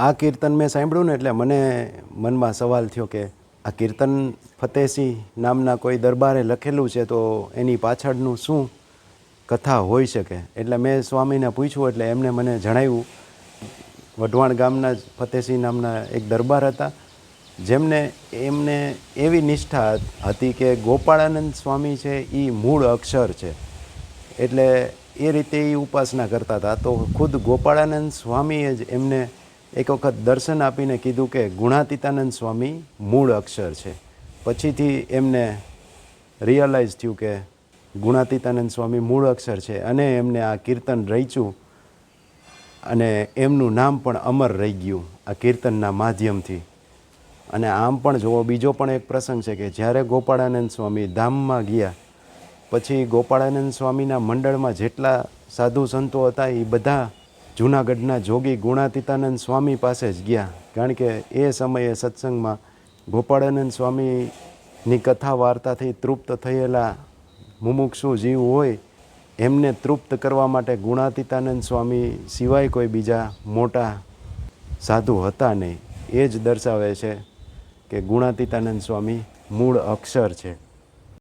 આ કીર્તન મેં સાંભળ્યું ને એટલે મને મનમાં સવાલ થયો કે આ કીર્તન ફતેહસિંહ નામના કોઈ દરબારે લખેલું છે તો એની પાછળનું શું કથા હોઈ શકે. એટલે મેં સ્વામીને પૂછ્યું એટલે એમને મને જણાવ્યું વઢવાણ ગામના જ ફતેહસિંહ નામના એક દરબાર હતા એમને એવી નિષ્ઠા હતી કે ગોપાળાનંદ સ્વામી છે એ મૂળ અક્ષર છે, એટલે એ રીતે એ ઉપાસના કરતા હતા. તો ખુદ ગોપાળાનંદ સ્વામીએ જ એમને એક વખત દર્શન આપીને કીધું કે ગુણાતીતાનંદ સ્વામી મૂળ અક્ષર છે. પછીથી એમને રિયલાઇઝ થયું કે ગુણાતીતાનંદ સ્વામી મૂળ અક્ષર છે અને એમને આ કીર્તન રચ્યું અને એમનું નામ પણ અમર રહી ગયું આ કીર્તનના માધ્યમથી. અને આમ પણ જુઓ, બીજો પણ એક પ્રસંગ છે કે જ્યારે ગોપાળાનંદ સ્વામી ધામમાં ગયા પછી ગોપાળાનંદ સ્વામીના મંડળમાં જેટલા સાધુ સંતો હતા એ બધા જૂનાગઢના જોગી ગુણાતીતાનંદ સ્વામી પાસે જ ગયા, કારણ કે એ સમયે સત્સંગમાં ગોપાળાનંદ સ્વામીની કથા વાર્તાથી તૃપ્ત થયેલા મુમુક્ષુ જીવ હોય એમને તૃપ્ત કરવા માટે ગુણાતીતાનંદ સ્વામી સિવાય કોઈ બીજા મોટા સાધુ હતા નહીં. એ જ દર્શાવે છે કે ગુણાતીતાનંદ સ્વામી મૂળ અક્ષર છે.